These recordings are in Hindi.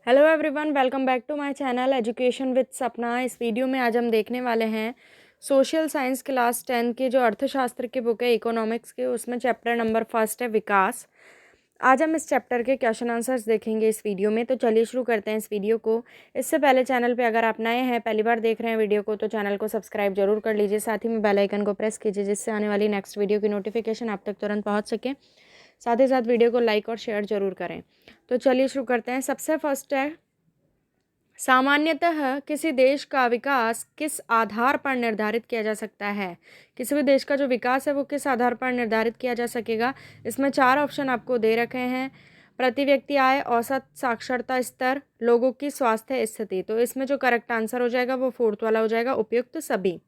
Hello everyone, welcome back to my channel education with Sapna. इस वीडियो में आज हम देखने वाले हैं सोशल साइंस क्लास 10 की जो अर्थशास्त्र की बुक है इकोनॉमिक्स की, उसमें चैप्टर नंबर फर्स्ट है विकास। आज हम इस चैप्टर के क्वेश्चन आंसर्स देखेंगे इस वीडियो में। तो चलिए शुरू करते हैं इस वीडियो को। इससे पहले चैनल पे अगर आप नए हैं, पहली बार देख रहे हैं वीडियो को, तो चैनल को सब्सक्राइब जरूर कर लीजिए। साथ ही में बेल आइकन को प्रेस कीजिए जिससे आने वाली नेक्स्ट वीडियो की नोटिफिकेशन आप तक तुरंत पहुँच सके। साथ ही साथ वीडियो को लाइक और शेयर जरूर करें। तो चलिए शुरू करते हैं। सबसे फर्स्ट है, सामान्यतः किसी देश का विकास किस आधार पर निर्धारित किया जा सकता है। किसी भी देश का जो विकास है वो किस आधार पर निर्धारित किया जा सकेगा। इसमें चार ऑप्शन आपको दे रखे हैं। प्रति व्यक्ति आय, औसत साक्षरता स्तर, लोगों की स्वास्थ्य स्थिति। तो इसमें जो करेक्ट आंसर हो जाएगा वो फोर्थ वाला हो जाएगा, उपयुक्त सभी।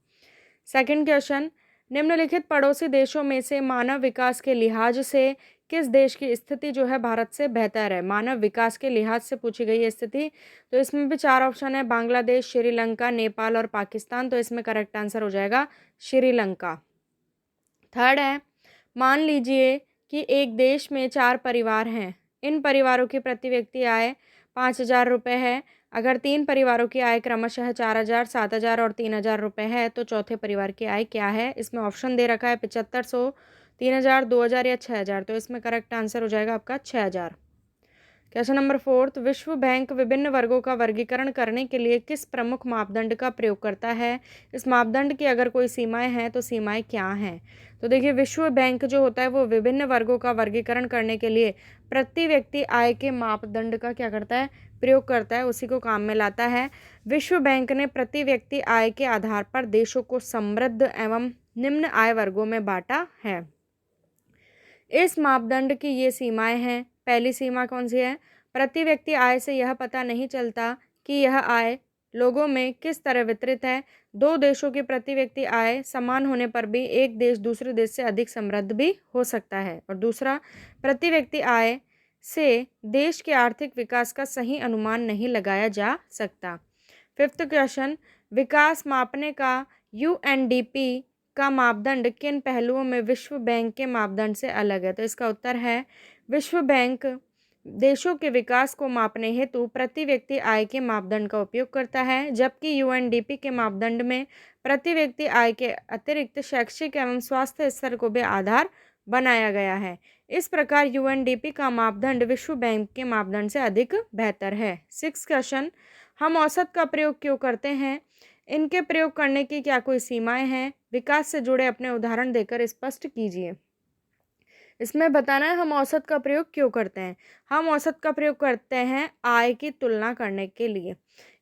सेकंड क्वेश्चन, निम्नलिखित पड़ोसी देशों में से मानव विकास के लिहाज से किस देश की स्थिति जो है भारत से बेहतर है। मानव विकास के लिहाज से पूछी गई है स्थिति। तो इसमें भी चार ऑप्शन है, बांग्लादेश, श्रीलंका, नेपाल और पाकिस्तान। तो इसमें करेक्ट आंसर हो जाएगा श्रीलंका। थर्ड है, मान लीजिए कि एक देश में 4 परिवार हैं। इन परिवारों की प्रति व्यक्ति आय 5,000 रुपये है। अगर 3 परिवारों की आय क्रमशः 4,000, 7,000 और 3,000 रुपये है तो चौथे परिवार की आय क्या है। इसमें ऑप्शन दे रखा है 7,500, 3,000, 2,000 या 6,000। तो इसमें करेक्ट आंसर हो जाएगा आपका 6,000। क्वेश्चन नंबर फोर्थ, विश्व बैंक विभिन्न वर्गों का वर्गीकरण करने के लिए किस प्रमुख मापदंड का प्रयोग करता है। इस मापदंड की अगर कोई सीमाएं हैं तो सीमाएं क्या हैं। तो देखिए, विश्व बैंक जो होता है वो विभिन्न वर्गों का वर्गीकरण करने के लिए प्रति व्यक्ति आय के मापदंड का क्या करता है, प्रयोग करता है, उसी को काम में लाता है। विश्व बैंक ने प्रति व्यक्ति आय के आधार पर देशों को समृद्ध एवं निम्न आय वर्गों में बांटा है। इस मापदंड की ये सीमाएं हैं। पहली सीमा कौन सी है, प्रति व्यक्ति आय से यह पता नहीं चलता कि यह आय लोगों में किस तरह वितरित है। दो देशों की प्रति व्यक्ति आय समान होने पर भी एक देश दूसरे देश से अधिक समृद्ध भी हो सकता है। और दूसरा, प्रति व्यक्ति आय से देश के आर्थिक विकास का सही अनुमान नहीं लगाया जा सकता। फिफ्थ क्वेश्चन, विकास मापने का यूएनडीपी का मापदंड किन पहलुओं में विश्व बैंक के मापदंड से अलग है। तो इसका उत्तर है, विश्व बैंक देशों के विकास को मापने हेतु प्रति व्यक्ति आय के मापदंड का उपयोग करता है, जबकि यूएनडीपी के मापदंड में प्रति व्यक्ति आय के अतिरिक्त शैक्षिक एवं स्वास्थ्य स्तर को भी आधार बनाया गया है। इस प्रकार यूएनडीपी का मापदंड विश्व बैंक के मापदंड से अधिक बेहतर है। सिक्स क्वेश्चन, हम औसत का प्रयोग क्यों करते हैं। इनके प्रयोग करने की क्या कोई सीमाएं हैं। विकास से जुड़े अपने उदाहरण देकर स्पष्ट कीजिए। इसमें बताना है हम औसत का प्रयोग क्यों करते हैं। हम औसत का प्रयोग करते हैं आय की तुलना करने के लिए।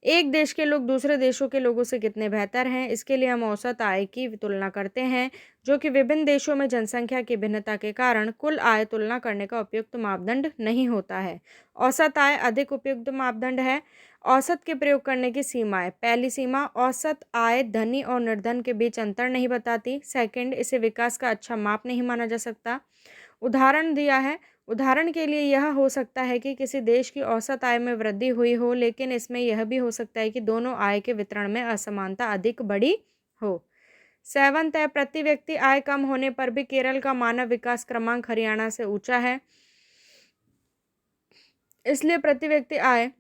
एक देश के लोग दूसरे देशों के लोगों से कितने बेहतर हैं, इसके लिए हम औसत आय की तुलना करते हैं, जो कि विभिन्न देशों में जनसंख्या की भिन्नता के कारण कुल आय तुलना करने का उपयुक्त मापदंड नहीं होता है। औसत आय अधिक उपयुक्त मापदंड है। औसत के प्रयोग करने की सीमाएं, पहली सीमा, औसत आय धनी और निर्धन के बीच अंतर नहीं बताती। सेकंड, इसे विकास का अच्छा माप नहीं माना जा सकता। उदाहरण दिया है, उदाहरण के लिए यह हो सकता है कि किसी देश की औसत आय में वृद्धि हुई हो, लेकिन इसमें यह भी हो सकता है कि दोनों आय के वितरण में असमानता अधिक बड़ी हो। सेवंथ है, प्रति व्यक्ति आय कम होने पर भी केरल का मानव विकास क्रमांक हरियाणा से ऊंचा है, इसलिए प्रति व्यक्ति आय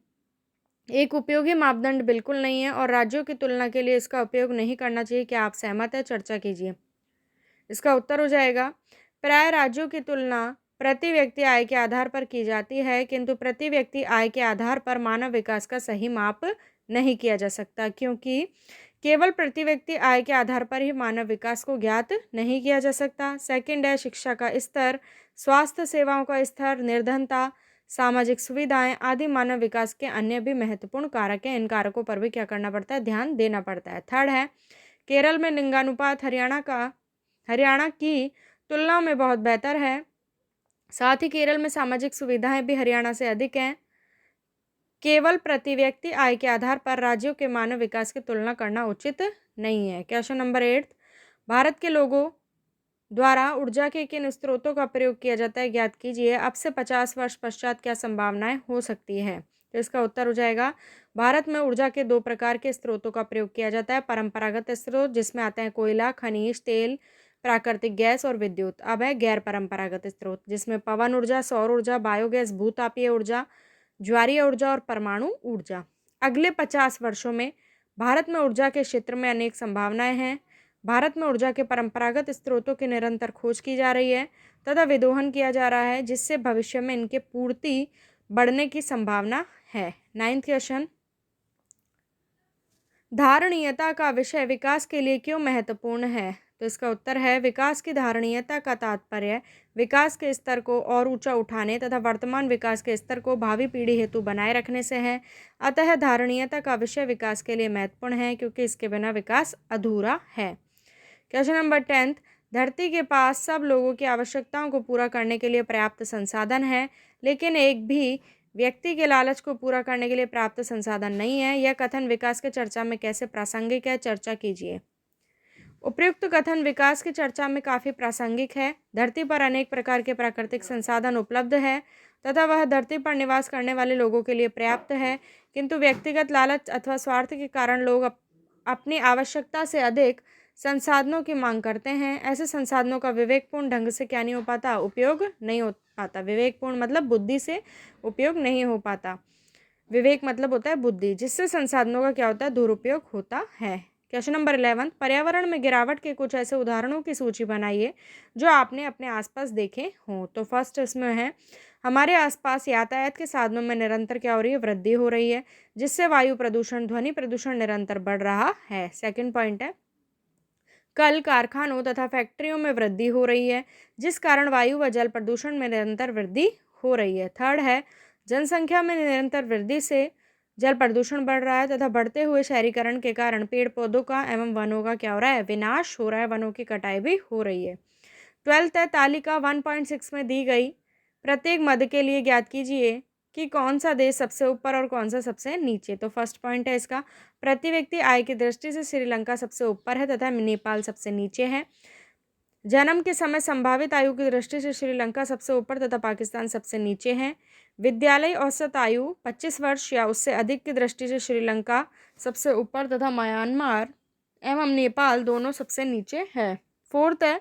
एक उपयोगी मापदंड बिल्कुल नहीं है और राज्यों की तुलना के लिए इसका उपयोग नहीं करना चाहिए। क्या आप सहमत हैं, चर्चा कीजिए। इसका उत्तर हो जाएगा, प्राय राज्यों की तुलना प्रति व्यक्ति आय के आधार पर की जाती है, किंतु प्रति व्यक्ति आय के आधार पर मानव विकास का सही माप नहीं किया जा सकता, क्योंकि केवल प्रति व्यक्ति आय के आधार पर ही मानव विकास को ज्ञात नहीं किया जा सकता। सेकंड है, शिक्षा का स्तर, स्वास्थ्य सेवाओं का स्तर, निर्धनता, सामाजिक सुविधाएं आदि मानव विकास के अन्य भी महत्वपूर्ण कारक हैं। इन कारकों पर भी क्या करना पड़ता है, ध्यान देना पड़ता है। थर्ड है, केरल में लिंगानुपात हरियाणा की तुलना में बहुत बेहतर है। साथ ही केरल में सामाजिक सुविधाएं भी हरियाणा से अधिक हैं। केवल प्रति व्यक्ति आय के आधार पर राज्यों के मानव विकास की तुलना करना उचित नहीं है। क्वेश्चन नंबर 8, भारत के लोगों द्वारा ऊर्जा के किन स्रोतों का प्रयोग किया जाता है, ज्ञात कीजिए। अब से 50 वर्ष पश्चात क्या संभावनाएं हो सकती है। तो इसका उत्तर हो जाएगा, भारत में ऊर्जा के 2 प्रकार के स्रोतों का प्रयोग किया जाता है। परंपरागत स्रोत, जिसमें आते हैं कोयला, खनिज तेल, प्राकृतिक गैस और विद्युत। अब है गैर परंपरागत स्रोत, जिसमें पवन ऊर्जा, सौर ऊर्जा, बायोगैस, भूतापीय ऊर्जा, ज्वारीय ऊर्जा और परमाणु ऊर्जा। अगले 50 वर्षों में भारत में ऊर्जा के क्षेत्र में अनेक संभावनाएं हैं। भारत में ऊर्जा के परंपरागत स्रोतों की निरंतर खोज की जा रही है तथा विदोहन किया जा रहा है, जिससे भविष्य में इनके पूर्ति बढ़ने की संभावना है। 9th क्वेश्चन, धारणीयता का विषय विकास के लिए क्यों महत्वपूर्ण है? तो इसका उत्तर है, विकास की धारणीयता का तात्पर्य विकास के स्तर को और ऊंचा उठाने तथा वर्तमान विकास के स्तर को भावी पीढ़ी हेतु बनाए रखने से है। अतः धारणीयता का विषय विकास के लिए महत्वपूर्ण है, क्योंकि इसके बिना विकास अधूरा है। क्वेश्चन नंबर 10, धरती के पास सब लोगों की आवश्यकताओं को पूरा करने के लिए पर्याप्त संसाधन है, लेकिन एक भी व्यक्ति के लालच को पूरा करने के लिए पर्याप्त संसाधन नहीं है। यह कथन विकास के चर्चा में कैसे प्रासंगिक है? चर्चा कीजिए। उपयुक्त कथन विकास की चर्चा में काफ़ी प्रासंगिक है। धरती पर अनेक प्रकार के प्राकृतिक संसाधन उपलब्ध है तथा वह धरती पर निवास करने वाले लोगों के लिए पर्याप्त है, किंतु व्यक्तिगत लालच अथवा स्वार्थ के कारण लोग अपनी आवश्यकता से अधिक संसाधनों की मांग करते हैं। ऐसे संसाधनों का विवेकपूर्ण ढंग से क्या नहीं हो पाता? उपयोग नहीं हो पाता। विवेकपूर्ण मतलब बुद्धि से उपयोग नहीं हो पाता। विवेक मतलब होता है बुद्धि, जिससे संसाधनों का क्या होता है? दुरुपयोग होता है। क्वेश्चन नंबर 11, पर्यावरण में गिरावट के कुछ ऐसे उदाहरणों की सूची बनाइए जो आपने अपने आसपास देखे हों। तो फर्स्ट इसमें है, हमारे आसपास यातायात के साधनों में निरंतर क्या हो रही है? वृद्धि हो रही है, जिससे वायु प्रदूषण, ध्वनि प्रदूषण निरंतर बढ़ रहा है। सेकंड पॉइंट है, कल कारखानों तथा फैक्ट्रियों में वृद्धि हो रही है, जिस कारण वायु व जल प्रदूषण में निरंतर वृद्धि हो रही है। थर्ड है, जनसंख्या में निरंतर वृद्धि से जल प्रदूषण बढ़ रहा है तथा बढ़ते हुए शहरीकरण के कारण पेड़ पौधों का एवं वनों का क्या हो रहा है? विनाश हो रहा है, वनों की कटाई भी हो रही है। 12th है, तालिका 1.6 में दी गई प्रत्येक मद के लिए ज्ञात कीजिए कि कौन सा देश सबसे ऊपर और कौन सा सबसे नीचे। तो फर्स्ट पॉइंट है इसका, प्रति व्यक्ति आय की दृष्टि से श्रीलंका सबसे ऊपर है तथा नेपाल सबसे नीचे है। जन्म के समय संभावित आयु की दृष्टि से श्रीलंका सबसे ऊपर तथा पाकिस्तान सबसे नीचे है। विद्यालय औसत आयु 25 वर्ष या उससे अधिक की दृष्टि से श्रीलंका सबसे ऊपर तथा म्यांमार एवं नेपाल दोनों सबसे नीचे है। फोर्थ है,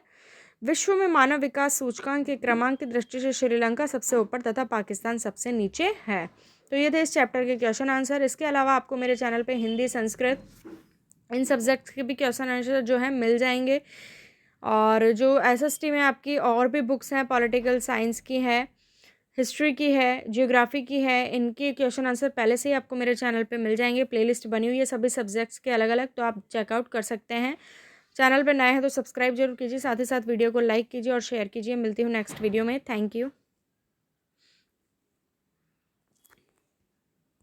विश्व में मानव विकास सूचकांक के क्रमांक की दृष्टि से श्रीलंका सबसे ऊपर तथा पाकिस्तान सबसे नीचे है। तो ये थे इस चैप्टर के क्वेश्चन आंसर। इसके अलावा आपको मेरे चैनल पे हिंदी, संस्कृत, इन सब्जेक्ट्स के भी क्वेश्चन आंसर जो है मिल जाएंगे। और जो एसएसटी में आपकी और भी बुक्स हैं, पॉलिटिकल साइंस की है, हिस्ट्री की है, ज्योग्राफी की है, इनके क्वेश्चन आंसर पहले से ही आपको मेरे चैनल पे मिल जाएंगे। प्लेलिस्ट बनी हुई है सभी सब्जेक्ट्स के अलग अलग, तो आप चेकआउट कर सकते हैं। चैनल पे नए हैं तो सब्सक्राइब जरूर कीजिए, साथ ही साथ वीडियो को लाइक कीजिए और शेयर कीजिए। मिलती हूँ नेक्स्ट वीडियो में। Thank you.